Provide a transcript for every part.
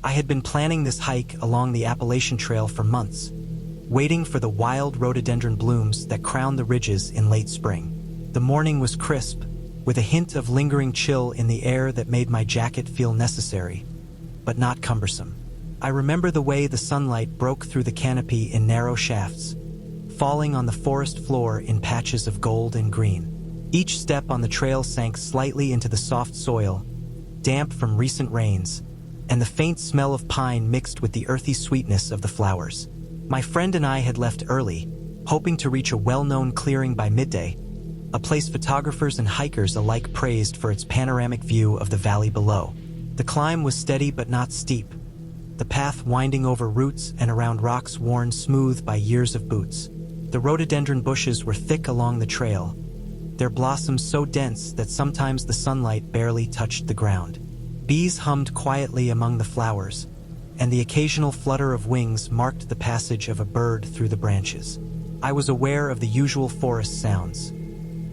I had been planning this hike along the Appalachian Trail for months, waiting for the wild rhododendron blooms that crown the ridges in late spring. The morning was crisp, with a hint of lingering chill in the air that made my jacket feel necessary, but not cumbersome. I remember the way the sunlight broke through the canopy in narrow shafts, falling on the forest floor in patches of gold and green. Each step on the trail sank slightly into the soft soil, damp from recent rains, and the faint smell of pine mixed with the earthy sweetness of the flowers. My friend and I had left early, hoping to reach a well-known clearing by midday, a place photographers and hikers alike praised for its panoramic view of the valley below. The climb was steady but not steep, the path winding over roots and around rocks worn smooth by years of boots. The rhododendron bushes were thick along the trail, their blossoms so dense that sometimes the sunlight barely touched the ground. Bees hummed quietly among the flowers, and the occasional flutter of wings marked the passage of a bird through the branches. I was aware of the usual forest sounds: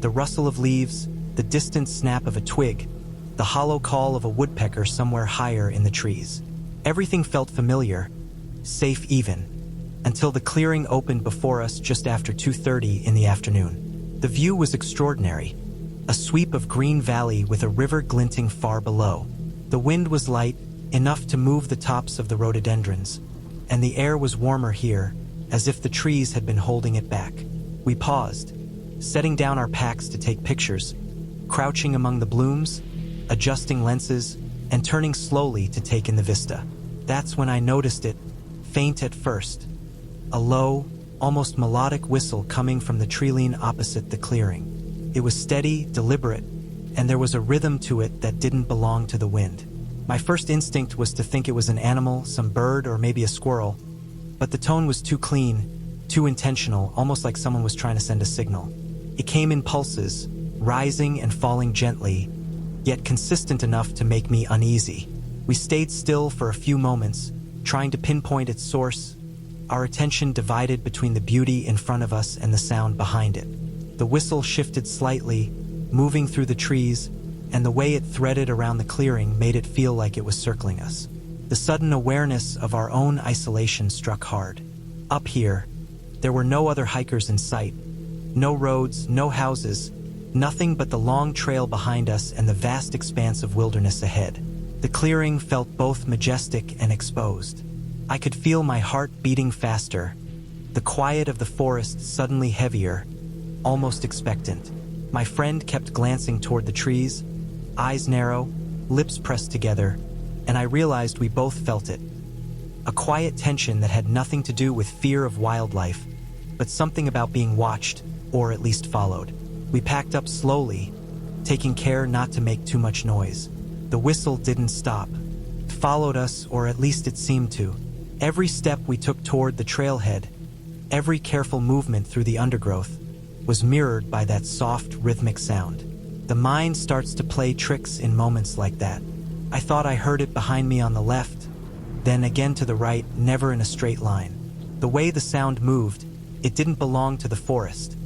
the rustle of leaves, the distant snap of a twig, the hollow call of a woodpecker somewhere higher in the trees. Everything felt familiar, safe even, until the clearing opened before us just after 2:30 in the afternoon. The view was extraordinary, a sweep of green valley with a river glinting far below. The wind was light, enough to move the tops of the rhododendrons, and the air was warmer here, as if the trees had been holding it back. We paused, setting down our packs to take pictures, crouching among the blooms, adjusting lenses, and turning slowly to take in the vista. That's when I noticed it, faint at first, a low, almost melodic whistle coming from the treeline opposite the clearing. It was steady, deliberate, and there was a rhythm to it that didn't belong to the wind. My first instinct was to think it was an animal, some bird, or maybe a squirrel, but the tone was too clean, too intentional, almost like someone was trying to send a signal. It came in pulses, rising and falling gently, yet consistent enough to make me uneasy. We stayed still for a few moments, trying to pinpoint its source, our attention divided between the beauty in front of us and the sound behind it. The whistle shifted slightly, moving through the trees, and the way it threaded around the clearing made it feel like it was circling us. The sudden awareness of our own isolation struck hard. Up here, there were no other hikers in sight, no roads, no houses, nothing but the long trail behind us and the vast expanse of wilderness ahead. The clearing felt both majestic and exposed. I could feel my heart beating faster, the quiet of the forest suddenly heavier, almost expectant. My friend kept glancing toward the trees, eyes narrow, lips pressed together, and I realized we both felt it. A quiet tension that had nothing to do with fear of wildlife, but something about being watched, or at least followed. We packed up slowly, taking care not to make too much noise. The whistle didn't stop. It followed us, or at least it seemed to. Every step we took toward the trailhead, every careful movement through the undergrowth, was mirrored by that soft, rhythmic sound. The mind starts to play tricks in moments like that. I thought I heard it behind me on the left, then again to the right, never in a straight line. The way the sound moved, it didn't belong to the forest.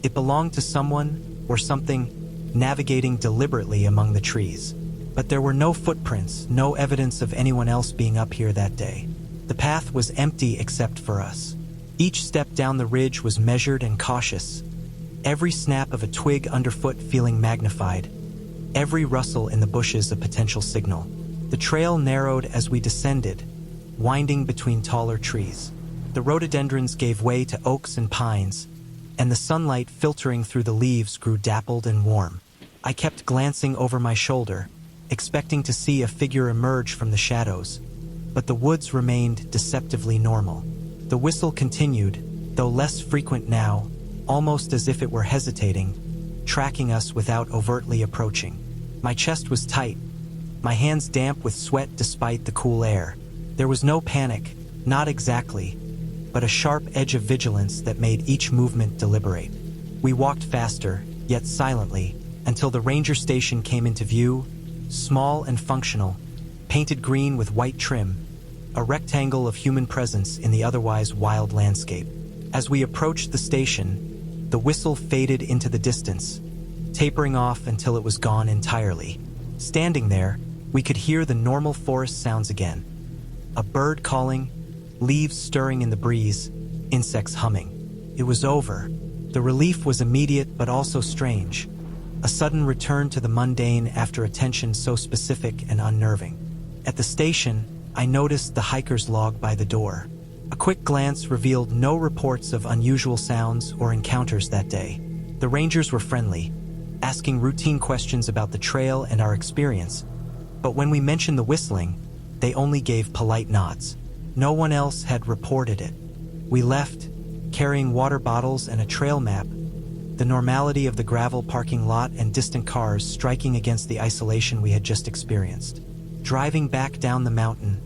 It belonged to someone or something navigating deliberately among the trees. But there were no footprints, no evidence of anyone else being up here that day. The path was empty except for us. Each step down the ridge was measured and cautious, every snap of a twig underfoot feeling magnified, every rustle in the bushes a potential signal. The trail narrowed as we descended, winding between taller trees. The rhododendrons gave way to oaks and pines, and the sunlight filtering through the leaves grew dappled and warm. I kept glancing over my shoulder, expecting to see a figure emerge from the shadows, but the woods remained deceptively normal. The whistle continued, though less frequent now, almost as if it were hesitating, tracking us without overtly approaching. My chest was tight, my hands damp with sweat despite the cool air. There was no panic, not exactly, but a sharp edge of vigilance that made each movement deliberate. We walked faster, yet silently, until the ranger station came into view, small and functional, painted green with white trim, a rectangle of human presence in the otherwise wild landscape. As we approached the station, the whistle faded into the distance, tapering off until it was gone entirely. Standing there, we could hear the normal forest sounds again. A bird calling, leaves stirring in the breeze, insects humming. It was over. The relief was immediate but also strange. A sudden return to the mundane after a tension so specific and unnerving. At the station, I noticed the hiker's log by the door. A quick glance revealed no reports of unusual sounds or encounters that day. The rangers were friendly, asking routine questions about the trail and our experience, but when we mentioned the whistling, they only gave polite nods. No one else had reported it. We left, carrying water bottles and a trail map, the normality of the gravel parking lot and distant cars striking against the isolation we had just experienced. Driving back down the mountain,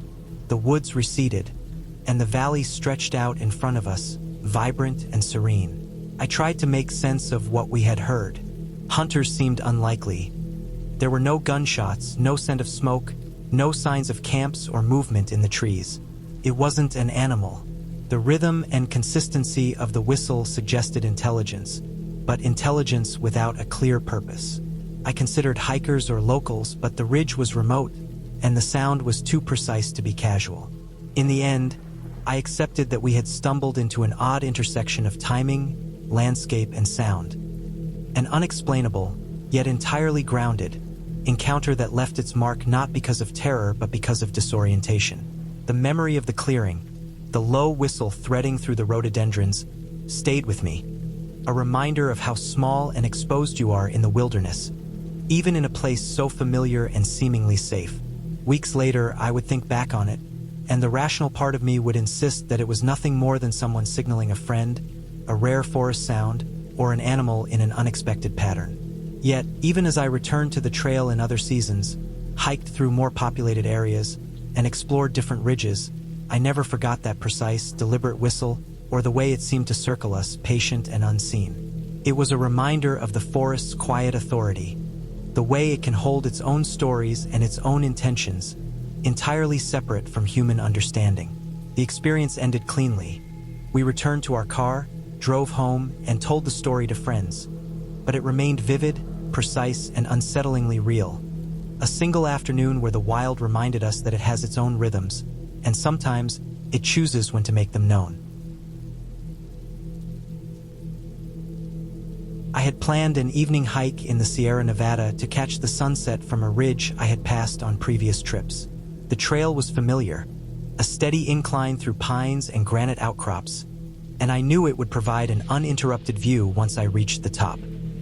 the woods receded, and the valley stretched out in front of us, vibrant and serene. I tried to make sense of what we had heard. Hunters seemed unlikely. There were no gunshots, no scent of smoke, no signs of camps or movement in the trees. It wasn't an animal. The rhythm and consistency of the whistle suggested intelligence, but intelligence without a clear purpose. I considered hikers or locals, but the ridge was remote, and the sound was too precise to be casual. In the end, I accepted that we had stumbled into an odd intersection of timing, landscape, and sound. An unexplainable, yet entirely grounded, encounter that left its mark not because of terror but because of disorientation. The memory of the clearing, the low whistle threading through the rhododendrons, stayed with me. A reminder of how small and exposed you are in the wilderness, even in a place so familiar and seemingly safe. Weeks later, I would think back on it, and the rational part of me would insist that it was nothing more than someone signaling a friend, a rare forest sound, or an animal in an unexpected pattern. Yet, even as I returned to the trail in other seasons, hiked through more populated areas, and explored different ridges, I never forgot that precise, deliberate whistle or the way it seemed to circle us, patient and unseen. It was a reminder of the forest's quiet authority, the way it can hold its own stories and its own intentions, entirely separate from human understanding. The experience ended cleanly. We returned to our car, drove home, and told the story to friends. But it remained vivid, precise, and unsettlingly real. A single afternoon where the wild reminded us that it has its own rhythms, and sometimes it chooses when to make them known. I had planned an evening hike in the Sierra Nevada to catch the sunset from a ridge I had passed on previous trips. The trail was familiar, a steady incline through pines and granite outcrops, and I knew it would provide an uninterrupted view once I reached the top.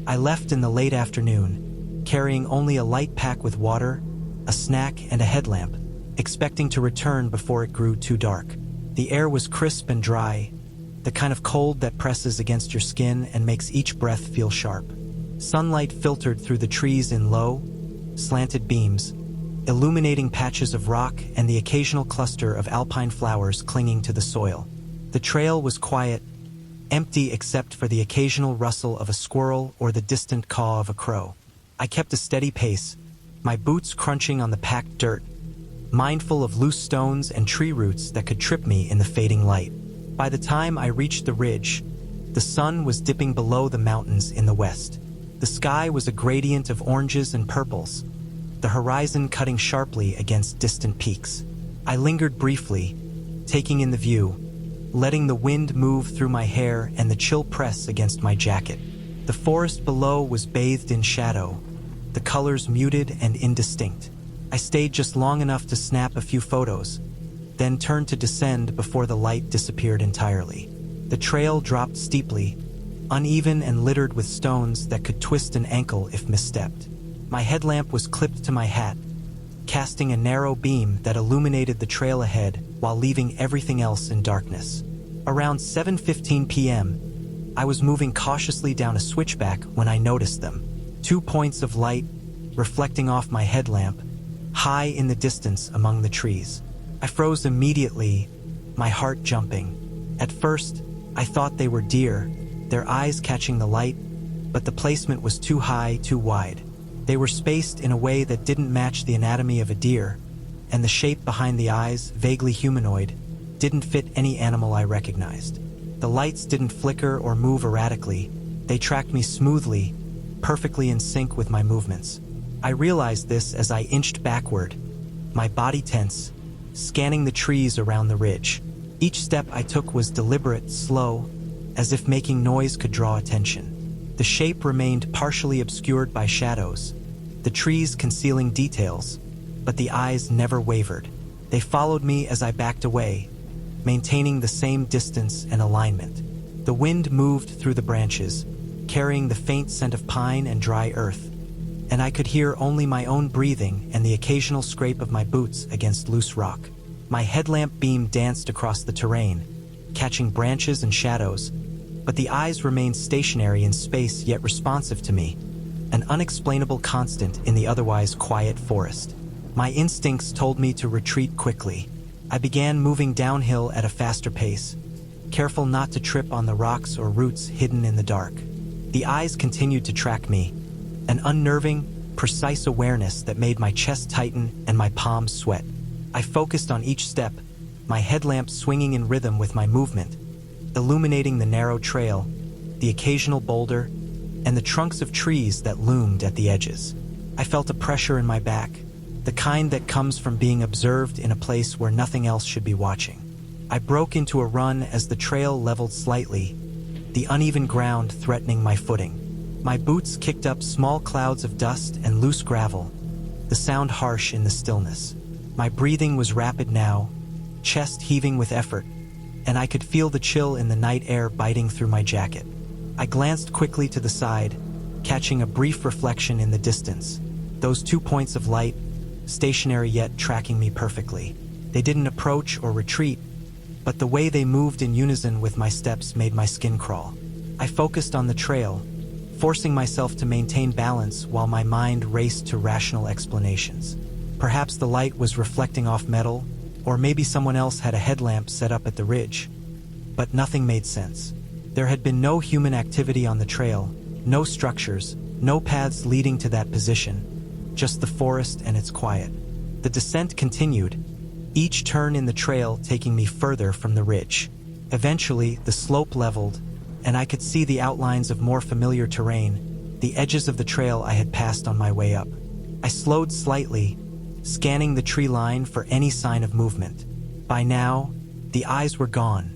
I left in the late afternoon, carrying only a light pack with water, a snack, and a headlamp, expecting to return before it grew too dark. The air was crisp and dry, the kind of cold that presses against your skin and makes each breath feel sharp. Sunlight filtered through the trees in low, slanted beams, illuminating patches of rock and the occasional cluster of alpine flowers clinging to the soil. The trail was quiet, empty except for the occasional rustle of a squirrel or the distant caw of a crow. I kept a steady pace, my boots crunching on the packed dirt, mindful of loose stones and tree roots that could trip me in the fading light. By the time I reached the ridge, the sun was dipping below the mountains in the west. The sky was a gradient of oranges and purples, the horizon cutting sharply against distant peaks. I lingered briefly, taking in the view, letting the wind move through my hair and the chill press against my jacket. The forest below was bathed in shadow, the colors muted and indistinct. I stayed just long enough to snap a few photos, then turned to descend before the light disappeared entirely. The trail dropped steeply, uneven and littered with stones that could twist an ankle if misstepped. My headlamp was clipped to my hat, casting a narrow beam that illuminated the trail ahead while leaving everything else in darkness. Around 7:15 p.m., I was moving cautiously down a switchback when I noticed them. 2 points of light, reflecting off my headlamp, high in the distance among the trees. I froze immediately, my heart jumping. At first, I thought they were deer, their eyes catching the light, but the placement was too high, too wide. They were spaced in a way that didn't match the anatomy of a deer, and the shape behind the eyes, vaguely humanoid, didn't fit any animal I recognized. The lights didn't flicker or move erratically. They tracked me smoothly, perfectly in sync with my movements. I realized this as I inched backward, my body tense, scanning the trees around the ridge. Each step I took was deliberate, slow, as if making noise could draw attention. The shape remained partially obscured by shadows, the trees concealing details, but the eyes never wavered. They followed me as I backed away, maintaining the same distance and alignment. The wind moved through the branches, carrying the faint scent of pine and dry earth, and I could hear only my own breathing and the occasional scrape of my boots against loose rock. My headlamp beam danced across the terrain, catching branches and shadows, but the eyes remained stationary in space yet responsive to me, an unexplainable constant in the otherwise quiet forest. My instincts told me to retreat quickly. I began moving downhill at a faster pace, careful not to trip on the rocks or roots hidden in the dark. The eyes continued to track me, an unnerving, precise awareness that made my chest tighten and my palms sweat. I focused on each step, my headlamp swinging in rhythm with my movement, illuminating the narrow trail, the occasional boulder, and the trunks of trees that loomed at the edges. I felt a pressure in my back, the kind that comes from being observed in a place where nothing else should be watching. I broke into a run as the trail leveled slightly, the uneven ground threatening my footing. My boots kicked up small clouds of dust and loose gravel, the sound harsh in the stillness. My breathing was rapid now, chest heaving with effort, and I could feel the chill in the night air biting through my jacket. I glanced quickly to the side, catching a brief reflection in the distance. Those 2 points of light, stationary yet tracking me perfectly. They didn't approach or retreat, but the way they moved in unison with my steps made my skin crawl. I focused on the trail, forcing myself to maintain balance while my mind raced to rational explanations. Perhaps the light was reflecting off metal, or maybe someone else had a headlamp set up at the ridge. But nothing made sense. There had been no human activity on the trail, no structures, no paths leading to that position, just the forest and its quiet. The descent continued, each turn in the trail taking me further from the ridge. Eventually, the slope leveled, and I could see the outlines of more familiar terrain, the edges of the trail I had passed on my way up. I slowed slightly, scanning the tree line for any sign of movement. By now, the eyes were gone,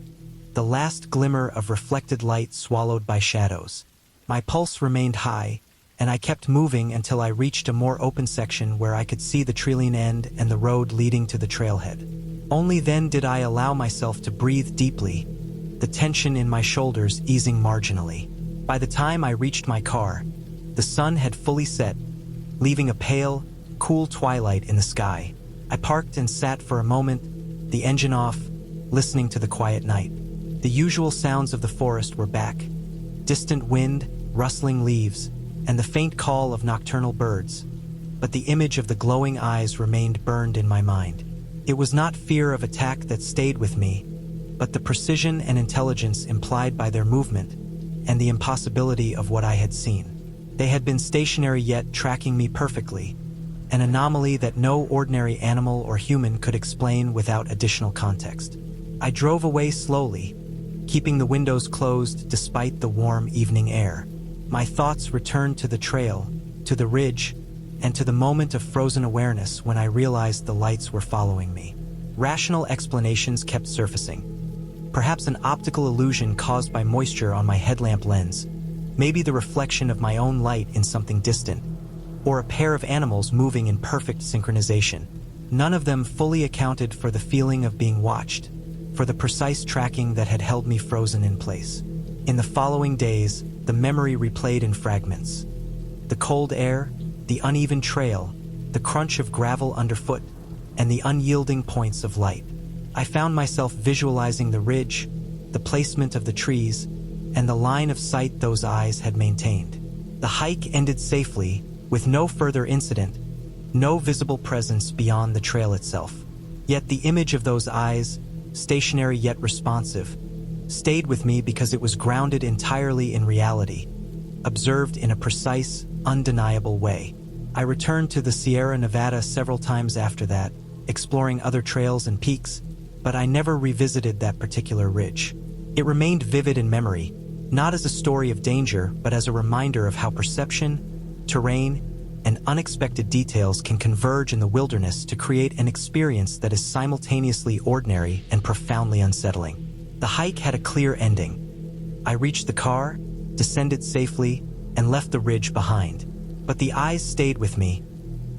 the last glimmer of reflected light swallowed by shadows. My pulse remained high, and I kept moving until I reached a more open section where I could see the tree-line end and the road leading to the trailhead. Only then did I allow myself to breathe deeply, the tension in my shoulders easing marginally. By the time I reached my car, the sun had fully set, leaving a pale, cool twilight in the sky. I parked and sat for a moment, the engine off, listening to the quiet night. The usual sounds of the forest were back: distant wind, rustling leaves, and the faint call of nocturnal birds. But the image of the glowing eyes remained burned in my mind. It was not fear of attack that stayed with me, but the precision and intelligence implied by their movement, and the impossibility of what I had seen. They had been stationary yet tracking me perfectly, an anomaly that no ordinary animal or human could explain without additional context. I drove away slowly, keeping the windows closed despite the warm evening air. My thoughts returned to the trail, to the ridge, and to the moment of frozen awareness when I realized the lights were following me. Rational explanations kept surfacing. Perhaps an optical illusion caused by moisture on my headlamp lens, maybe the reflection of my own light in something distant, or a pair of animals moving in perfect synchronization. None of them fully accounted for the feeling of being watched, for the precise tracking that had held me frozen in place. In the following days, the memory replayed in fragments. The cold air, the uneven trail, the crunch of gravel underfoot, and the unyielding points of light. I found myself visualizing the ridge, the placement of the trees, and the line of sight those eyes had maintained. The hike ended safely, with no further incident, no visible presence beyond the trail itself. Yet the image of those eyes, stationary yet responsive, stayed with me because it was grounded entirely in reality, observed in a precise, undeniable way. I returned to the Sierra Nevada several times after that, exploring other trails and peaks, but I never revisited that particular ridge. It remained vivid in memory, not as a story of danger, but as a reminder of how perception, terrain, and unexpected details can converge in the wilderness to create an experience that is simultaneously ordinary and profoundly unsettling. The hike had a clear ending. I reached the car, descended safely, and left the ridge behind. But the eyes stayed with me,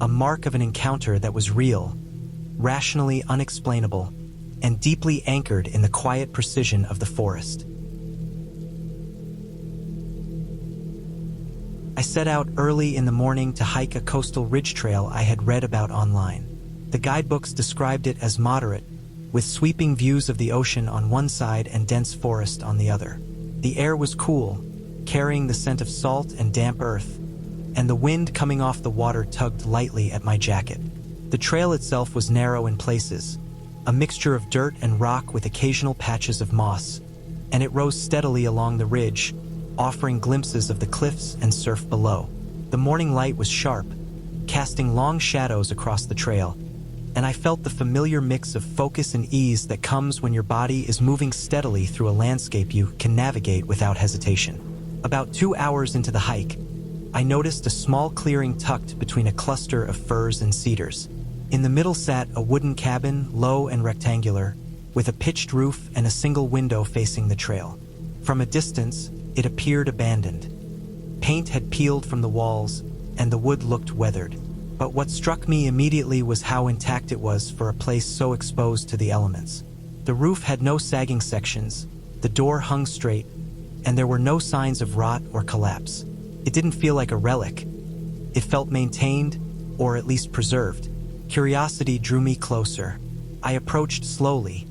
a mark of an encounter that was real, rationally unexplainable, and deeply anchored in the quiet precision of the forest. I set out early in the morning to hike a coastal ridge trail I had read about online. The guidebooks described it as moderate, with sweeping views of the ocean on one side and dense forest on the other. The air was cool, carrying the scent of salt and damp earth, and the wind coming off the water tugged lightly at my jacket. The trail itself was narrow in places, a mixture of dirt and rock with occasional patches of moss, and it rose steadily along the ridge, offering glimpses of the cliffs and surf below. The morning light was sharp, casting long shadows across the trail, and I felt the familiar mix of focus and ease that comes when your body is moving steadily through a landscape you can navigate without hesitation. About 2 hours into the hike, I noticed a small clearing tucked between a cluster of firs and cedars. In the middle sat a wooden cabin, low and rectangular, with a pitched roof and a single window facing the trail. From a distance, it appeared abandoned. Paint had peeled from the walls, and the wood looked weathered. But what struck me immediately was how intact it was for a place so exposed to the elements. The roof had no sagging sections, the door hung straight, and there were no signs of rot or collapse. It didn't feel like a relic. It felt maintained, or at least preserved. Curiosity drew me closer. I approached slowly,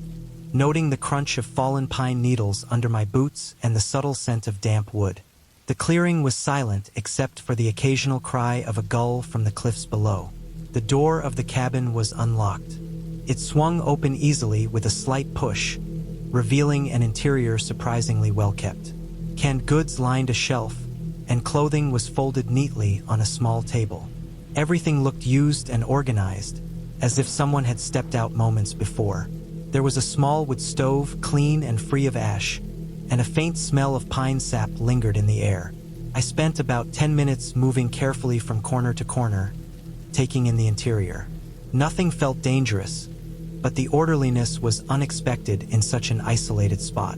noting the crunch of fallen pine needles under my boots and the subtle scent of damp wood. The clearing was silent except for the occasional cry of a gull from the cliffs below. The door of the cabin was unlocked. It swung open easily with a slight push, revealing an interior surprisingly well kept. Canned goods lined a shelf, and clothing was folded neatly on a small table. Everything looked used and organized, as if someone had stepped out moments before. There was a small wood stove, clean and free of ash, and a faint smell of pine sap lingered in the air. I spent about 10 minutes moving carefully from corner to corner, taking in the interior. Nothing felt dangerous, but the orderliness was unexpected in such an isolated spot.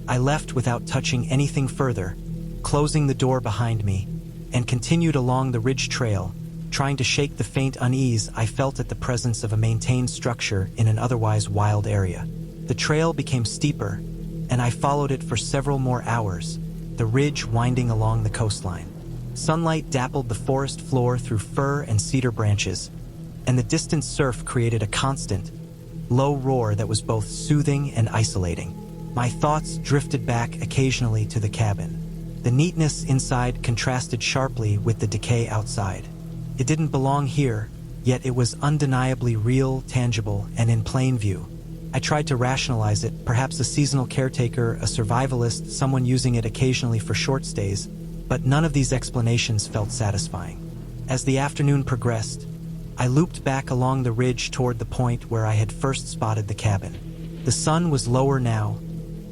I left without touching anything further, closing the door behind me, and continued along the ridge trail, trying to shake the faint unease I felt at the presence of a maintained structure in an otherwise wild area. The trail became steeper, and I followed it for several more hours, the ridge winding along the coastline. Sunlight dappled the forest floor through fir and cedar branches, and the distant surf created a constant, low roar that was both soothing and isolating. My thoughts drifted back occasionally to the cabin. The neatness inside contrasted sharply with the decay outside. It didn't belong here, yet it was undeniably real, tangible, and in plain view. I tried to rationalize it, perhaps a seasonal caretaker, a survivalist, someone using it occasionally for short stays, but none of these explanations felt satisfying. As the afternoon progressed, I looped back along the ridge toward the point where I had first spotted the cabin. The sun was lower now,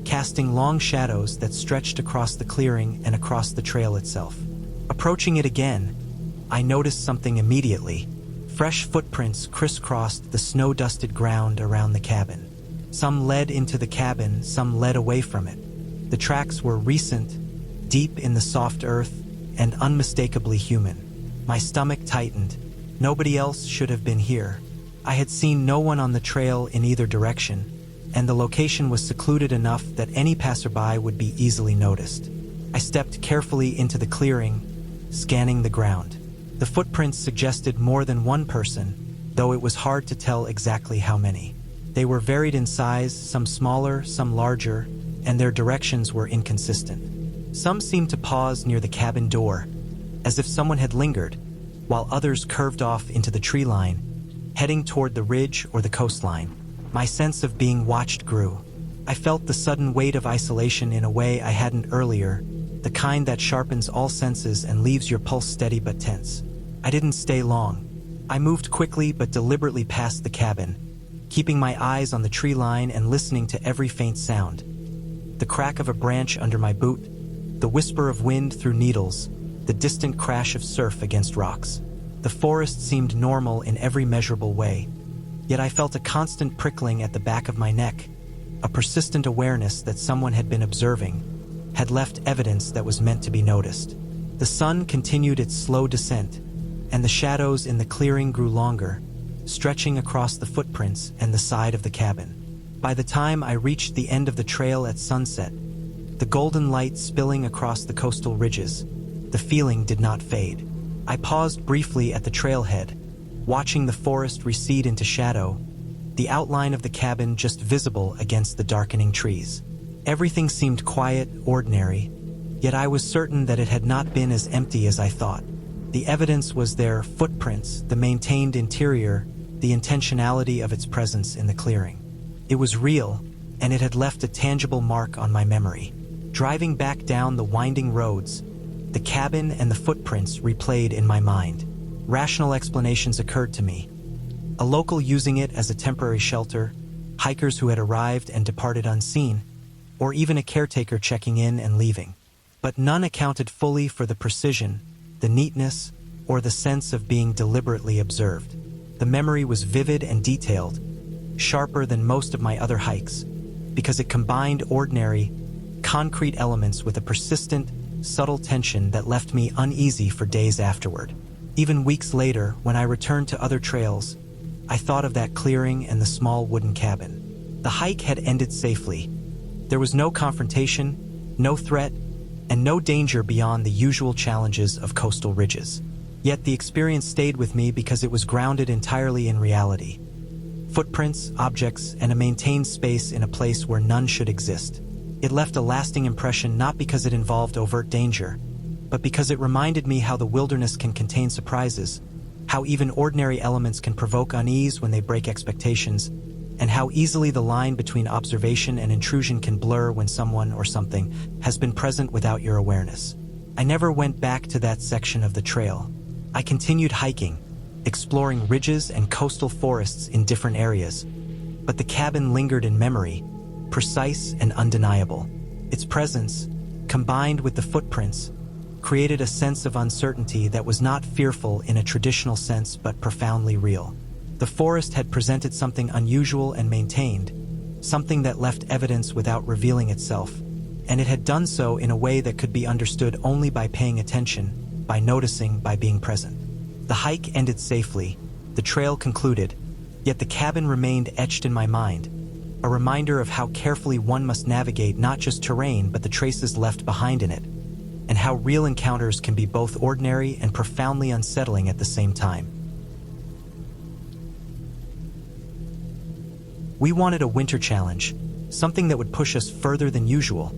casting long shadows that stretched across the clearing and across the trail itself. Approaching it again, I noticed something immediately. Fresh footprints crisscrossed the snow-dusted ground around the cabin. Some led into the cabin, some led away from it. The tracks were recent, deep in the soft earth, and unmistakably human. My stomach tightened. Nobody else should have been here. I had seen no one on the trail in either direction, and the location was secluded enough that any passerby would be easily noticed. I stepped carefully into the clearing, scanning the ground. The footprints suggested more than one person, though it was hard to tell exactly how many. They were varied in size, some smaller, some larger, and their directions were inconsistent. Some seemed to pause near the cabin door, as if someone had lingered, while others curved off into the tree line, heading toward the ridge or the coastline. My sense of being watched grew. I felt the sudden weight of isolation in a way I hadn't earlier, the kind that sharpens all senses and leaves your pulse steady but tense. I didn't stay long. I moved quickly but deliberately past the cabin, keeping my eyes on the tree line and listening to every faint sound. The crack of a branch under my boot, the whisper of wind through needles, the distant crash of surf against rocks. The forest seemed normal in every measurable way, yet I felt a constant prickling at the back of my neck, a persistent awareness that someone had been observing, had left evidence that was meant to be noticed. The sun continued its slow descent, and the shadows in the clearing grew longer, stretching across the footprints and the side of the cabin. By the time I reached the end of the trail at sunset, the golden light spilling across the coastal ridges, the feeling did not fade. I paused briefly at the trailhead, watching the forest recede into shadow, the outline of the cabin just visible against the darkening trees. Everything seemed quiet, ordinary, yet I was certain that it had not been as empty as I thought. The evidence was there: footprints, the maintained interior, the intentionality of its presence in the clearing. It was real, and it had left a tangible mark on my memory. Driving back down the winding roads, the cabin and the footprints replayed in my mind. Rational explanations occurred to me. A local using it as a temporary shelter, hikers who had arrived and departed unseen, or even a caretaker checking in and leaving. But none accounted fully for the precision, the neatness, or the sense of being deliberately observed. The memory was vivid and detailed, sharper than most of my other hikes, because it combined ordinary, concrete elements with a persistent, subtle tension that left me uneasy for days afterward. Even weeks later, when I returned to other trails, I thought of that clearing and the small wooden cabin. The hike had ended safely. There was no confrontation, no threat, and no danger beyond the usual challenges of coastal ridges. Yet the experience stayed with me because it was grounded entirely in reality. Footprints, objects, and a maintained space in a place where none should exist. It left a lasting impression not because it involved overt danger, but because it reminded me how the wilderness can contain surprises, how even ordinary elements can provoke unease when they break expectations, and how easily the line between observation and intrusion can blur when someone or something has been present without your awareness. I never went back to that section of the trail. I continued hiking, exploring ridges and coastal forests in different areas, but the cabin lingered in memory, precise and undeniable. Its presence, combined with the footprints, created a sense of uncertainty that was not fearful in a traditional sense but profoundly real. The forest had presented something unusual and maintained, something that left evidence without revealing itself, and it had done so in a way that could be understood only by paying attention, by noticing, by being present. The hike ended safely, the trail concluded, yet the cabin remained etched in my mind, a reminder of how carefully one must navigate not just terrain but the traces left behind in it, and how real encounters can be both ordinary and profoundly unsettling at the same time. We wanted a winter challenge, something that would push us further than usual,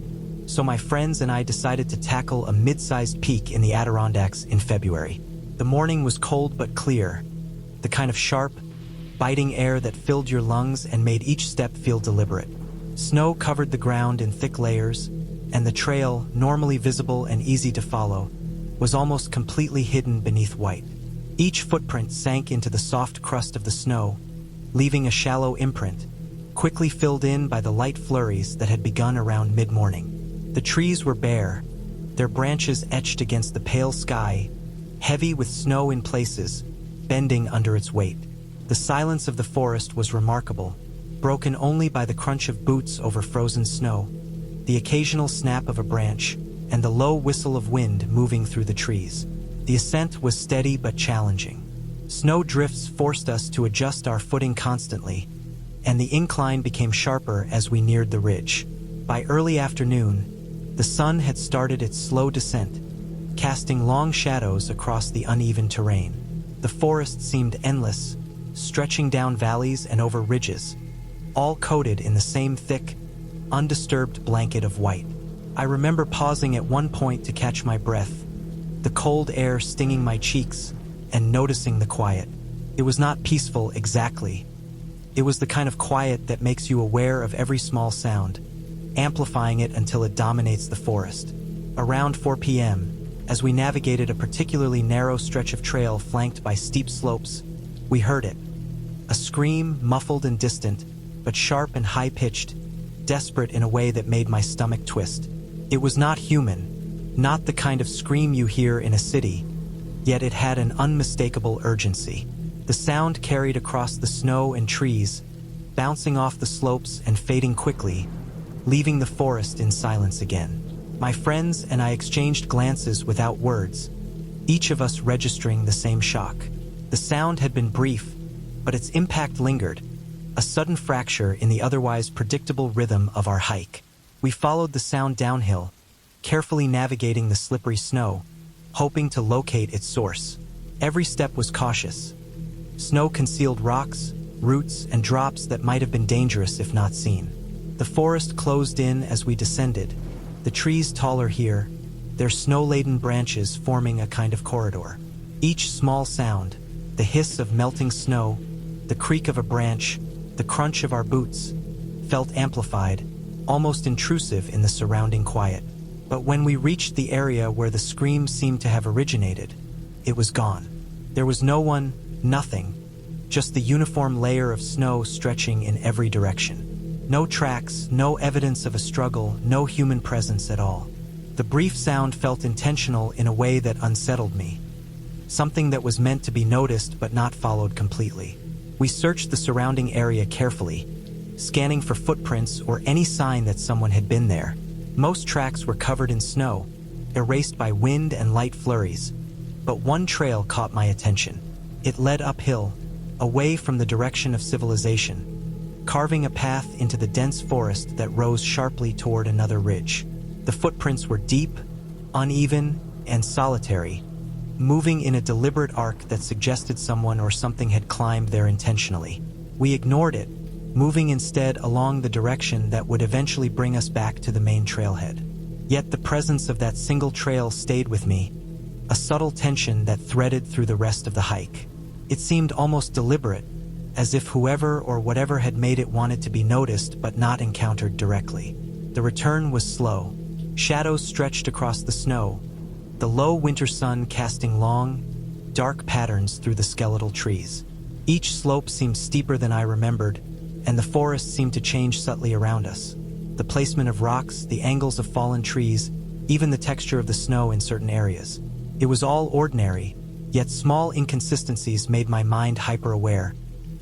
so my friends and I decided to tackle a mid-sized peak in the Adirondacks in February. The morning was cold but clear, the kind of sharp, biting air that filled your lungs and made each step feel deliberate. Snow covered the ground in thick layers, and the trail, normally visible and easy to follow, was almost completely hidden beneath white. Each footprint sank into the soft crust of the snow, leaving a shallow imprint, quickly filled in by the light flurries that had begun around mid-morning. The trees were bare, their branches etched against the pale sky, heavy with snow in places, bending under its weight. The silence of the forest was remarkable, broken only by the crunch of boots over frozen snow, the occasional snap of a branch, and the low whistle of wind moving through the trees. The ascent was steady but challenging. Snow drifts forced us to adjust our footing constantly, and the incline became sharper as we neared the ridge. By early afternoon, the sun had started its slow descent, casting long shadows across the uneven terrain. The forest seemed endless, stretching down valleys and over ridges, all coated in the same thick, undisturbed blanket of white. I remember pausing at one point to catch my breath, the cold air stinging my cheeks, and noticing the quiet. It was not peaceful exactly. It was the kind of quiet that makes you aware of every small sound, amplifying it until it dominates the forest. Around 4 p.m., as we navigated a particularly narrow stretch of trail flanked by steep slopes, we heard it. A scream, muffled and distant, but sharp and high-pitched, desperate in a way that made my stomach twist. It was not human, not the kind of scream you hear in a city, yet it had an unmistakable urgency. The sound carried across the snow and trees, bouncing off the slopes and fading quickly, leaving the forest in silence again. My friends and I exchanged glances without words, each of us registering the same shock. The sound had been brief, but its impact lingered, a sudden fracture in the otherwise predictable rhythm of our hike. We followed the sound downhill, carefully navigating the slippery snow, hoping to locate its source. Every step was cautious. Snow concealed rocks, roots, and drops that might have been dangerous if not seen. The forest closed in as we descended, the trees taller here, their snow-laden branches forming a kind of corridor. Each small sound, the hiss of melting snow, the creak of a branch, the crunch of our boots, felt amplified, almost intrusive in the surrounding quiet. But when we reached the area where the scream seemed to have originated, it was gone. There was no one, nothing, just the uniform layer of snow stretching in every direction. No tracks, no evidence of a struggle, no human presence at all. The brief sound felt intentional in a way that unsettled me. Something that was meant to be noticed but not followed completely. We searched the surrounding area carefully, scanning for footprints or any sign that someone had been there. Most tracks were covered in snow, erased by wind and light flurries, but one trail caught my attention. It led uphill, away from the direction of civilization, carving a path into the dense forest that rose sharply toward another ridge. The footprints were deep, uneven, and solitary, moving in a deliberate arc that suggested someone or something had climbed there intentionally. We ignored it, moving instead along the direction that would eventually bring us back to the main trailhead. Yet the presence of that single trail stayed with me, a subtle tension that threaded through the rest of the hike. It seemed almost deliberate, as if whoever or whatever had made it wanted to be noticed but not encountered directly. The return was slow. Shadows stretched across the snow, the low winter sun casting long, dark patterns through the skeletal trees. Each slope seemed steeper than I remembered, and the forest seemed to change subtly around us. The placement of rocks, the angles of fallen trees, even the texture of the snow in certain areas. It was all ordinary, yet small inconsistencies made my mind hyper-aware,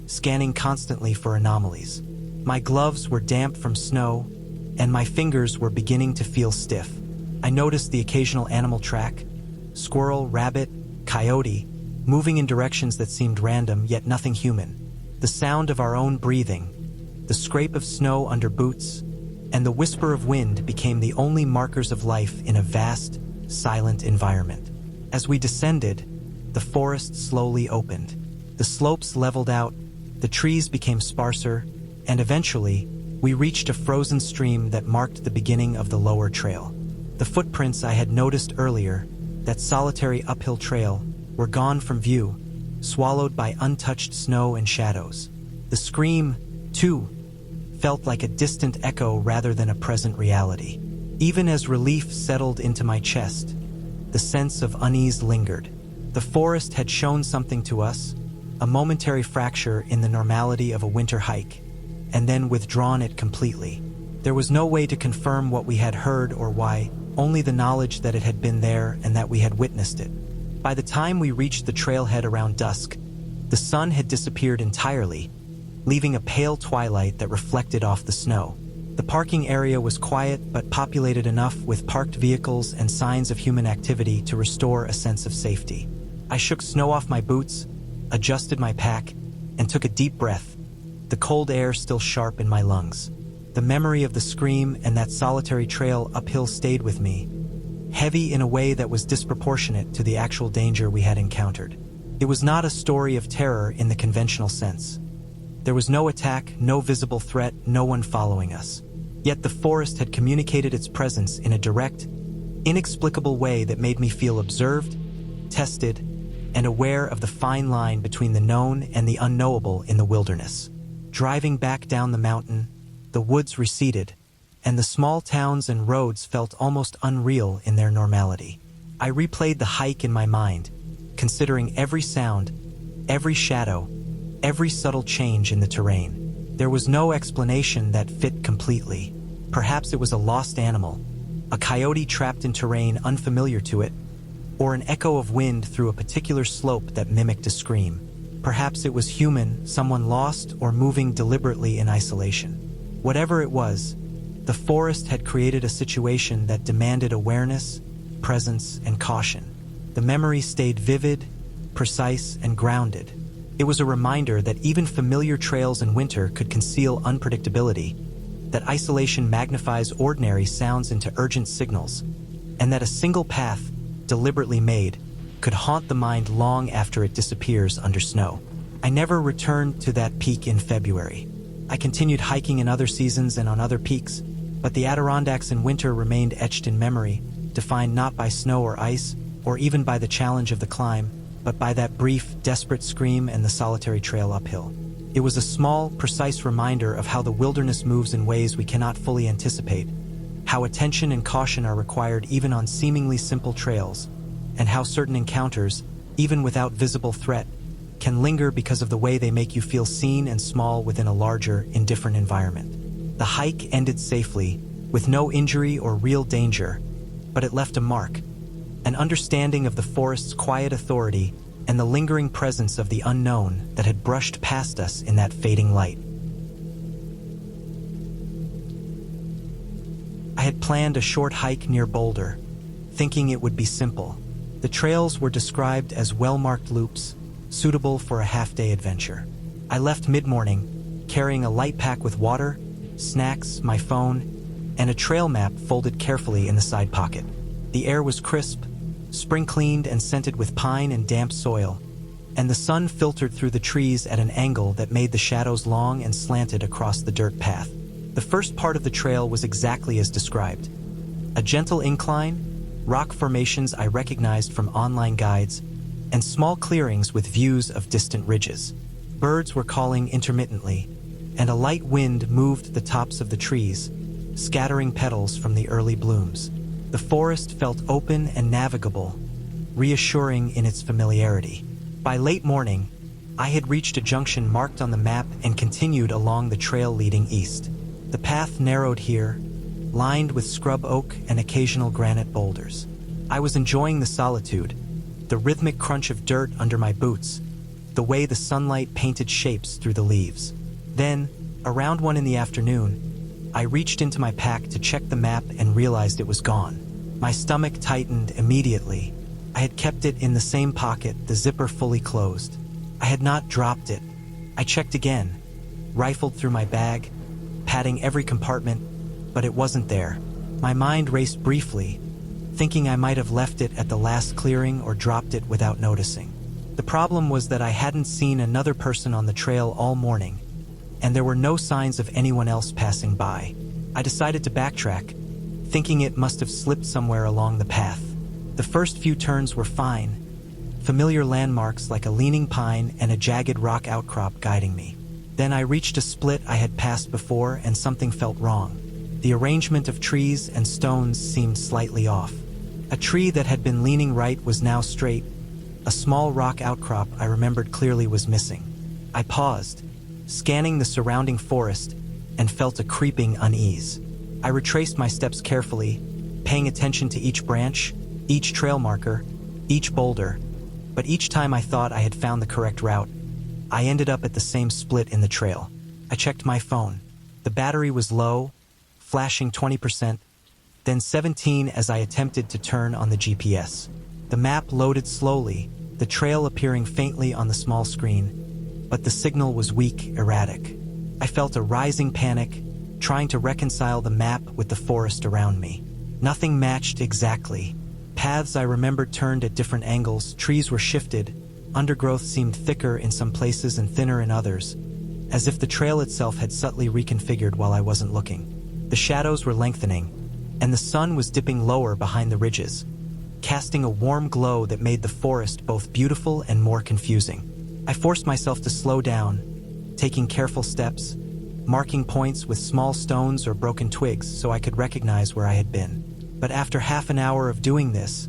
scanning constantly for anomalies. My gloves were damp from snow, and my fingers were beginning to feel stiff. I noticed the occasional animal track, squirrel, rabbit, coyote, moving in directions that seemed random yet nothing human. The sound of our own breathing, the scrape of snow under boots, and the whisper of wind became the only markers of life in a vast, silent environment. As we descended, the forest slowly opened. The slopes leveled out, the trees became sparser, and eventually, we reached a frozen stream that marked the beginning of the lower trail. The footprints I had noticed earlier, that solitary uphill trail, were gone from view, swallowed by untouched snow and shadows. The scream, too, felt like a distant echo rather than a present reality. Even as relief settled into my chest, the sense of unease lingered. The forest had shown something to us, a momentary fracture in the normality of a winter hike, and then withdrawn it completely. There was no way to confirm what we had heard or why, only the knowledge that it had been there and that we had witnessed it. By the time we reached the trailhead around dusk, the sun had disappeared entirely, leaving a pale twilight that reflected off the snow. The parking area was quiet but populated enough with parked vehicles and signs of human activity to restore a sense of safety. I shook snow off my boots, adjusted my pack, and took a deep breath, the cold air still sharp in my lungs. The memory of the scream and that solitary trail uphill stayed with me, heavy in a way that was disproportionate to the actual danger we had encountered. It was not a story of terror in the conventional sense. There was no attack, no visible threat, no one following us. Yet the forest had communicated its presence in a direct, inexplicable way that made me feel observed, tested, and aware of the fine line between the known and the unknowable in the wilderness. Driving back down the mountain, the woods receded, and the small towns and roads felt almost unreal in their normality. I replayed the hike in my mind, considering every sound, every shadow, every subtle change in the terrain. There was no explanation that fit completely. Perhaps it was a lost animal, a coyote trapped in terrain unfamiliar to it, or an echo of wind through a particular slope that mimicked a scream. Perhaps it was human, someone lost or moving deliberately in isolation. Whatever it was, the forest had created a situation that demanded awareness, presence, and caution. The memory stayed vivid, precise, and grounded. It was a reminder that even familiar trails in winter could conceal unpredictability, that isolation magnifies ordinary sounds into urgent signals, and that a single path, deliberately made, could haunt the mind long after it disappears under snow. I never returned to that peak in February. I continued hiking in other seasons and on other peaks, but the Adirondacks in winter remained etched in memory, defined not by snow or ice, or even by the challenge of the climb, but by that brief, desperate scream and the solitary trail uphill. It was a small, precise reminder of how the wilderness moves in ways we cannot fully anticipate, how attention and caution are required even on seemingly simple trails, and how certain encounters, even without visible threat, can linger because of the way they make you feel seen and small within a larger, indifferent environment. The hike ended safely, with no injury or real danger, but it left a mark, an understanding of the forest's quiet authority and the lingering presence of the unknown that had brushed past us in that fading light. I had planned a short hike near Boulder, thinking it would be simple. The trails were described as well-marked loops, suitable for a half-day adventure. I left mid-morning, carrying a light pack with water, snacks, my phone, and a trail map folded carefully in the side pocket. The air was crisp, spring-cleaned and scented with pine and damp soil, and the sun filtered through the trees at an angle that made the shadows long and slanted across the dirt path. The first part of the trail was exactly as described. A gentle incline, rock formations I recognized from online guides, and small clearings with views of distant ridges. Birds were calling intermittently, and a light wind moved the tops of the trees, scattering petals from the early blooms. The forest felt open and navigable, reassuring in its familiarity. By late morning, I had reached a junction marked on the map and continued along the trail leading east. The path narrowed here, lined with scrub oak and occasional granite boulders. I was enjoying the solitude, the rhythmic crunch of dirt under my boots, the way the sunlight painted shapes through the leaves. Then, around 1 in the afternoon, I reached into my pack to check the map and realized it was gone. My stomach tightened immediately. I had kept it in the same pocket, the zipper fully closed. I had not dropped it. I checked again, rifled through my bag, patting every compartment, but it wasn't there. My mind raced briefly, thinking I might have left it at the last clearing or dropped it without noticing. The problem was that I hadn't seen another person on the trail all morning, and there were no signs of anyone else passing by. I decided to backtrack, thinking it must have slipped somewhere along the path. The first few turns were fine, familiar landmarks like a leaning pine and a jagged rock outcrop guiding me. Then I reached a split I had passed before and something felt wrong. The arrangement of trees and stones seemed slightly off. A tree that had been leaning right was now straight. A small rock outcrop I remembered clearly was missing. I paused, scanning the surrounding forest, and felt a creeping unease. I retraced my steps carefully, paying attention to each branch, each trail marker, each boulder, but each time I thought I had found the correct route, I ended up at the same split in the trail. I checked my phone. The battery was low, flashing 20%, then 17 as I attempted to turn on the GPS. The map loaded slowly, the trail appearing faintly on the small screen, but the signal was weak, erratic. I felt a rising panic, trying to reconcile the map with the forest around me. Nothing matched exactly. Paths I remembered turned at different angles, trees were shifted, undergrowth seemed thicker in some places and thinner in others, as if the trail itself had subtly reconfigured while I wasn't looking. The shadows were lengthening, and the sun was dipping lower behind the ridges, casting a warm glow that made the forest both beautiful and more confusing. I forced myself to slow down, taking careful steps, marking points with small stones or broken twigs so I could recognize where I had been. But after half an hour of doing this,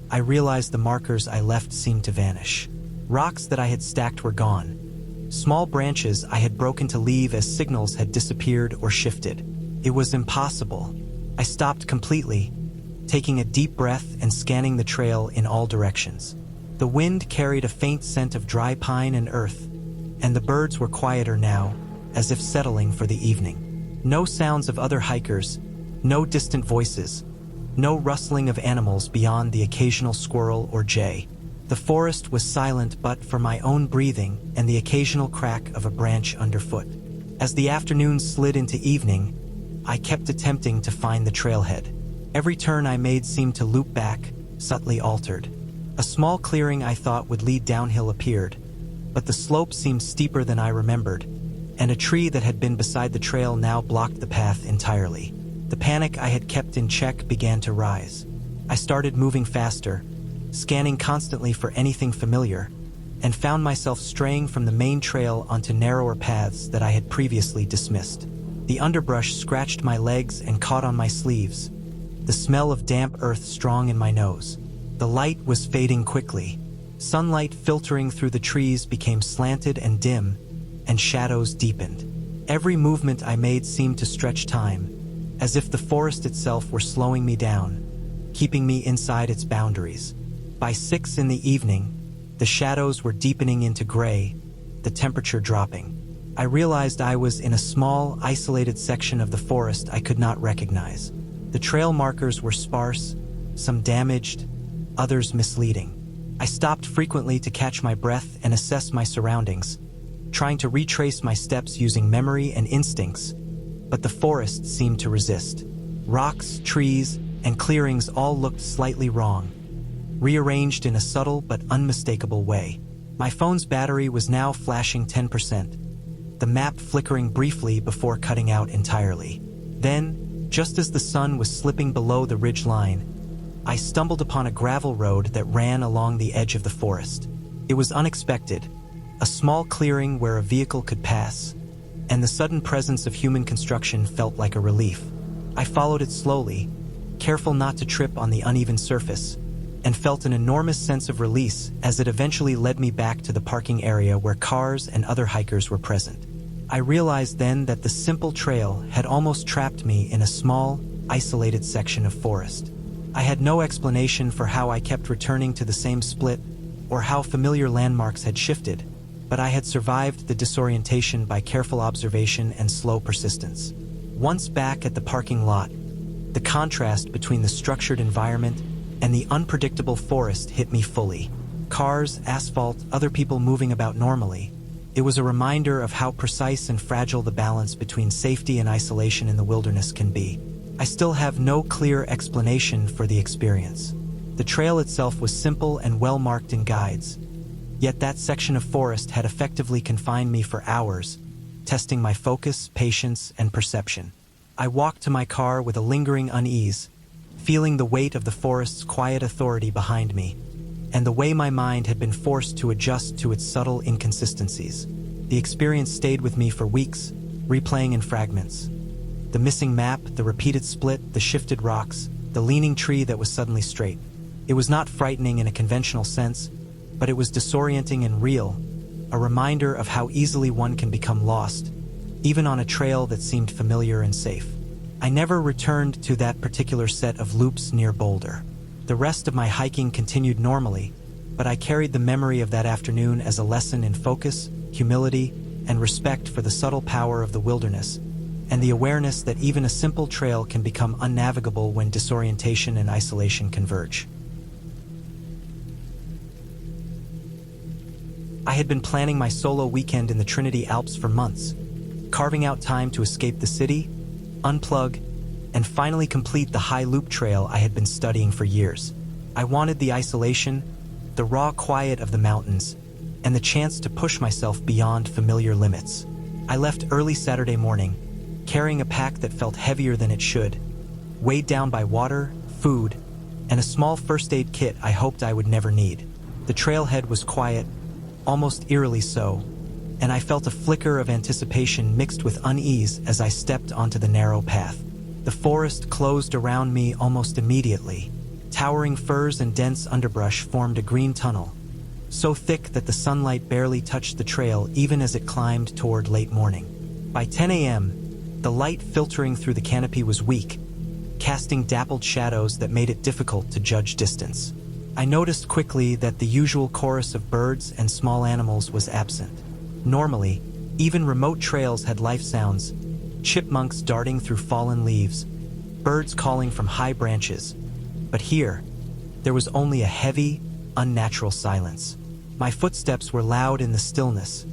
I realized the markers I left seemed to vanish. Rocks that I had stacked were gone. Small branches I had broken to leave as signals had disappeared or shifted. It was impossible. I stopped completely, taking a deep breath and scanning the trail in all directions. The wind carried a faint scent of dry pine and earth, and the birds were quieter now, as if settling for the evening. No sounds of other hikers, no distant voices, no rustling of animals beyond the occasional squirrel or jay. The forest was silent but for my own breathing and the occasional crack of a branch underfoot. As the afternoon slid into evening, I kept attempting to find the trailhead. Every turn I made seemed to loop back, subtly altered. A small clearing I thought would lead downhill appeared, but the slope seemed steeper than I remembered, and a tree that had been beside the trail now blocked the path entirely. The panic I had kept in check began to rise. I started moving faster, scanning constantly for anything familiar, and found myself straying from the main trail onto narrower paths that I had previously dismissed. The underbrush scratched my legs and caught on my sleeves, the smell of damp earth strong in my nose. The light was fading quickly. Sunlight filtering through the trees became slanted and dim, and shadows deepened. Every movement I made seemed to stretch time, as if the forest itself were slowing me down, keeping me inside its boundaries. By 6 in the evening, the shadows were deepening into gray, the temperature dropping. I realized I was in a small, isolated section of the forest I could not recognize. The trail markers were sparse, some damaged, others misleading. I stopped frequently to catch my breath and assess my surroundings, trying to retrace my steps using memory and instincts, but the forest seemed to resist. Rocks, trees, and clearings all looked slightly wrong, rearranged in a subtle but unmistakable way. My phone's battery was now flashing 10%, the map flickering briefly before cutting out entirely. Then, just as the sun was slipping below the ridge line, I stumbled upon a gravel road that ran along the edge of the forest. It was unexpected, a small clearing where a vehicle could pass, and the sudden presence of human construction felt like a relief. I followed it slowly, careful not to trip on the uneven surface, and felt an enormous sense of release as it eventually led me back to the parking area where cars and other hikers were present. I realized then that the simple trail had almost trapped me in a small, isolated section of forest. I had no explanation for how I kept returning to the same split or how familiar landmarks had shifted, but I had survived the disorientation by careful observation and slow persistence. Once back at the parking lot, the contrast between the structured environment and the unpredictable forest hit me fully. Cars, asphalt, other people moving about normally. It was a reminder of how precise and fragile the balance between safety and isolation in the wilderness can be. I still have no clear explanation for the experience. The trail itself was simple and well marked in guides, yet that section of forest had effectively confined me for hours, testing my focus, patience, and perception. I walked to my car with a lingering unease, feeling the weight of the forest's quiet authority behind me, and the way my mind had been forced to adjust to its subtle inconsistencies. The experience stayed with me for weeks, replaying in fragments. The missing map, the repeated split, the shifted rocks, the leaning tree that was suddenly straight. It was not frightening in a conventional sense, but it was disorienting and real, a reminder of how easily one can become lost, even on a trail that seemed familiar and safe. I never returned to that particular set of loops near Boulder. The rest of my hiking continued normally, but I carried the memory of that afternoon as a lesson in focus, humility, and respect for the subtle power of the wilderness, and the awareness that even a simple trail can become unnavigable when disorientation and isolation converge. I had been planning my solo weekend in the Trinity Alps for months, carving out time to escape the city, unplug, and finally complete the high loop trail I had been studying for years. I wanted the isolation, the raw quiet of the mountains, and the chance to push myself beyond familiar limits. I left early Saturday morning, carrying a pack that felt heavier than it should, weighed down by water, food, and a small first aid kit I hoped I would never need. The trailhead was quiet, almost eerily so, and I felt a flicker of anticipation mixed with unease as I stepped onto the narrow path. The forest closed around me almost immediately. Towering firs and dense underbrush formed a green tunnel, so thick that the sunlight barely touched the trail even as it climbed toward late morning. By 10 a.m., the light filtering through the canopy was weak, casting dappled shadows that made it difficult to judge distance. I noticed quickly that the usual chorus of birds and small animals was absent. Normally, even remote trails had life sounds, chipmunks darting through fallen leaves, birds calling from high branches. But here, there was only a heavy, unnatural silence. My footsteps were loud in the stillness,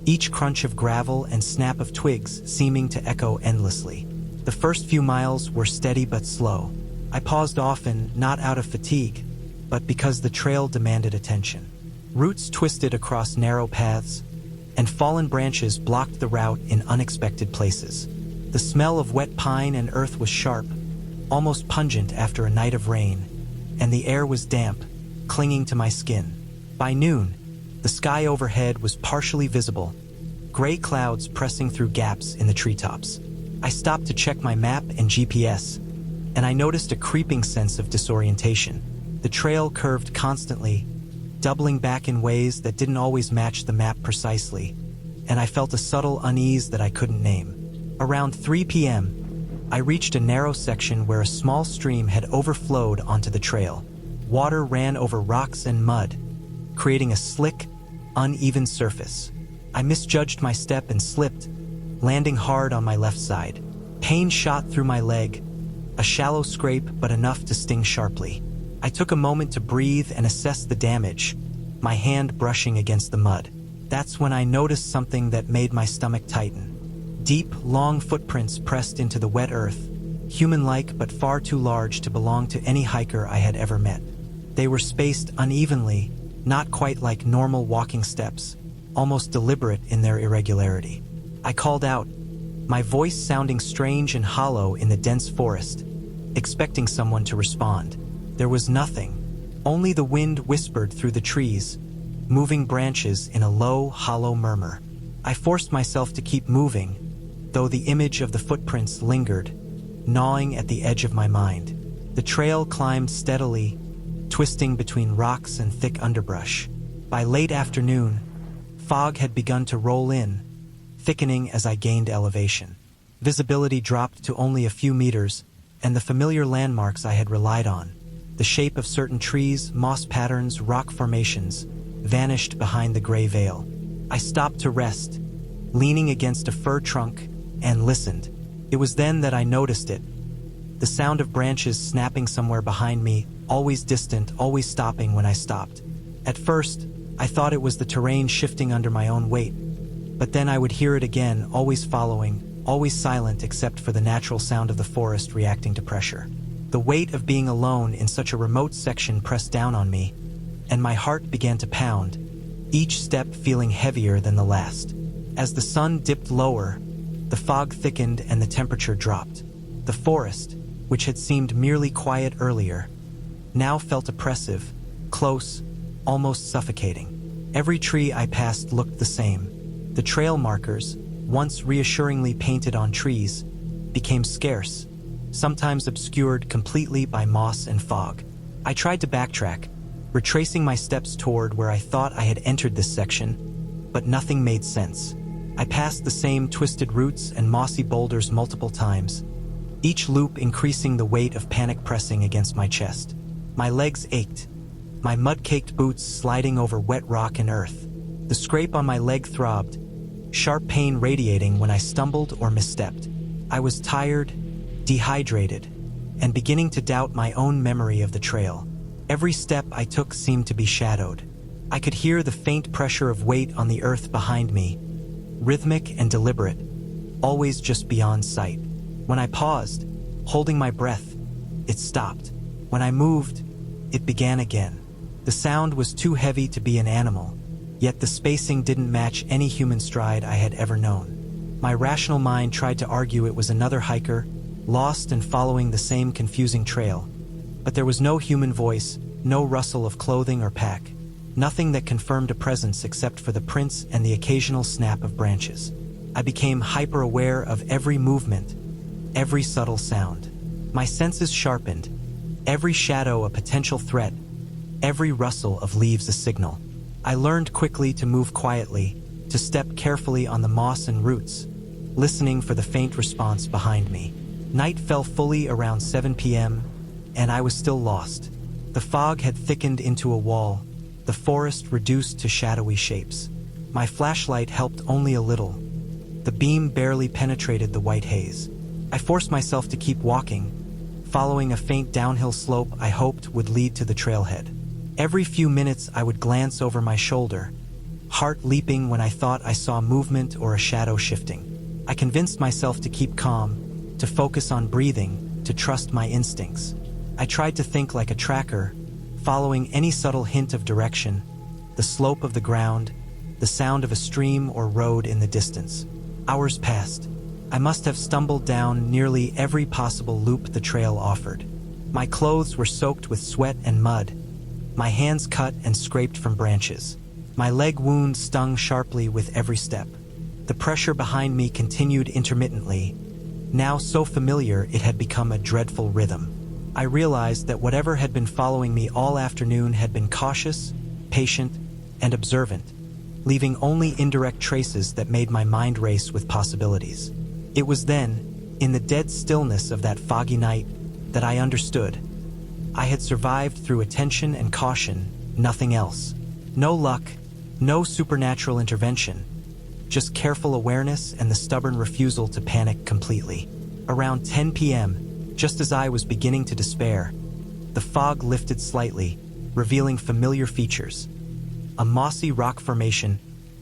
each crunch of gravel and snap of twigs seeming to echo endlessly. The first few miles were steady but slow. I paused often, not out of fatigue, but because the trail demanded attention. Roots twisted across narrow paths, and fallen branches blocked the route in unexpected places. The smell of wet pine and earth was sharp, almost pungent after a night of rain, and the air was damp, clinging to my skin. By noon, the sky overhead was partially visible, gray clouds pressing through gaps in the treetops. I stopped to check my map and GPS, and I noticed a creeping sense of disorientation. The trail curved constantly, doubling back in ways that didn't always match the map precisely, and I felt a subtle unease that I couldn't name. Around 3 p.m., I reached a narrow section where a small stream had overflowed onto the trail. Water ran over rocks and mud, creating a slick, uneven surface. I misjudged my step and slipped, landing hard on my left side. Pain shot through my leg, a shallow scrape but enough to sting sharply. I took a moment to breathe and assess the damage, my hand brushing against the mud. That's when I noticed something that made my stomach tighten. Deep, long footprints pressed into the wet earth, human-like but far too large to belong to any hiker I had ever met. They were spaced unevenly, not quite like normal walking steps, almost deliberate in their irregularity. I called out, my voice sounding strange and hollow in the dense forest, expecting someone to respond. There was nothing, only the wind whispered through the trees, moving branches in a low, hollow murmur. I forced myself to keep moving, though the image of the footprints lingered, gnawing at the edge of my mind. The trail climbed steadily, twisting between rocks and thick underbrush. By late afternoon, fog had begun to roll in, thickening as I gained elevation. Visibility dropped to only a few meters, and the familiar landmarks I had relied on, the shape of certain trees, moss patterns, rock formations, vanished behind the gray veil. I stopped to rest, leaning against a fir trunk, and listened. It was then that I noticed it. The sound of branches snapping somewhere behind me, always distant, always stopping when I stopped. At first, I thought it was the terrain shifting under my own weight, but then I would hear it again, always following, always silent except for the natural sound of the forest reacting to pressure. The weight of being alone in such a remote section pressed down on me, and my heart began to pound, each step feeling heavier than the last. As the sun dipped lower, the fog thickened and the temperature dropped. The forest, which had seemed merely quiet earlier, now felt oppressive, close, almost suffocating. Every tree I passed looked the same. The trail markers, once reassuringly painted on trees, became scarce, sometimes obscured completely by moss and fog. I tried to backtrack, retracing my steps toward where I thought I had entered this section, but nothing made sense. I passed the same twisted roots and mossy boulders multiple times, each loop increasing the weight of panic pressing against my chest. My legs ached, my mud-caked boots sliding over wet rock and earth. The scrape on my leg throbbed, sharp pain radiating when I stumbled or misstepped. I was tired, dehydrated, and beginning to doubt my own memory of the trail. Every step I took seemed to be shadowed. I could hear the faint pressure of weight on the earth behind me, rhythmic and deliberate, always just beyond sight. When I paused, holding my breath, it stopped. When I moved, it began again. The sound was too heavy to be an animal, yet the spacing didn't match any human stride I had ever known. My rational mind tried to argue it was another hiker, lost and following the same confusing trail. But there was no human voice, no rustle of clothing or pack, nothing that confirmed a presence except for the prints and the occasional snap of branches. I became hyper-aware of every movement, every subtle sound. My senses sharpened, every shadow a potential threat, every rustle of leaves a signal. I learned quickly to move quietly, to step carefully on the moss and roots, listening for the faint response behind me. Night fell fully around 7 p.m., and I was still lost. The fog had thickened into a wall, the forest reduced to shadowy shapes. My flashlight helped only a little. The beam barely penetrated the white haze. I forced myself to keep walking, following a faint downhill slope I hoped would lead to the trailhead. Every few minutes I would glance over my shoulder, heart leaping when I thought I saw movement or a shadow shifting. I convinced myself to keep calm, to focus on breathing, to trust my instincts. I tried to think like a tracker, following any subtle hint of direction, the slope of the ground, the sound of a stream or road in the distance. Hours passed. I must have stumbled down nearly every possible loop the trail offered. My clothes were soaked with sweat and mud, my hands cut and scraped from branches. My leg wound stung sharply with every step. The pressure behind me continued intermittently, now so familiar it had become a dreadful rhythm. I realized that whatever had been following me all afternoon had been cautious, patient, and observant, leaving only indirect traces that made my mind race with possibilities. It was then, in the dead stillness of that foggy night, that I understood. I had survived through attention and caution, nothing else. No luck, no supernatural intervention, just careful awareness and the stubborn refusal to panic completely. Around 10 p.m., just as I was beginning to despair, the fog lifted slightly, revealing familiar features. A mossy rock formation,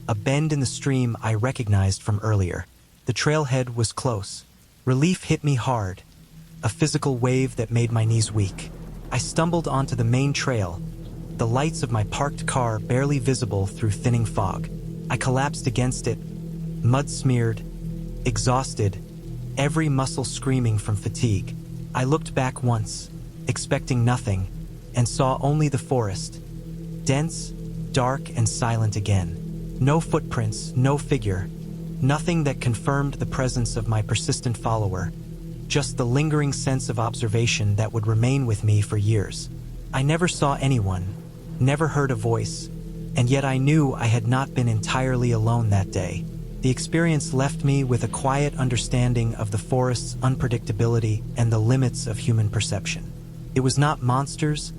a bend in the stream I recognized from earlier. The trailhead was close. Relief hit me hard, a physical wave that made my knees weak. I stumbled onto the main trail, the lights of my parked car barely visible through thinning fog. I collapsed against it, mud-smeared, exhausted, every muscle screaming from fatigue. I looked back once, expecting nothing, and saw only the forest, dense, dark, and silent again. No footprints, no figure, nothing that confirmed the presence of my persistent follower, just the lingering sense of observation that would remain with me for years. I never saw anyone, never heard a voice, and yet I knew I had not been entirely alone that day. The experience left me with a quiet understanding of the forest's unpredictability and the limits of human perception. It was not monsters,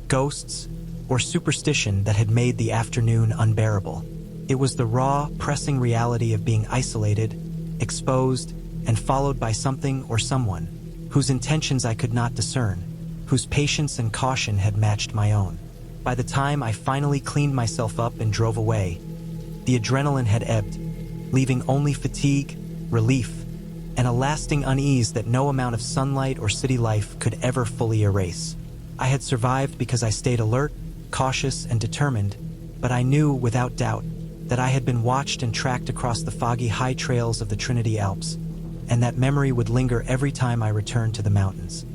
ghosts, or superstition that had made the afternoon unbearable. It was the raw, pressing reality of being isolated, exposed, and followed by something or someone whose intentions I could not discern, whose patience and caution had matched my own. By the time I finally cleaned myself up and drove away, the adrenaline had ebbed, leaving only fatigue, relief, and a lasting unease that no amount of sunlight or city life could ever fully erase. I had survived because I stayed alert, cautious, and determined, but I knew without doubt that I had been watched and tracked across the foggy high trails of the Trinity Alps, and that memory would linger every time I returned to the mountains.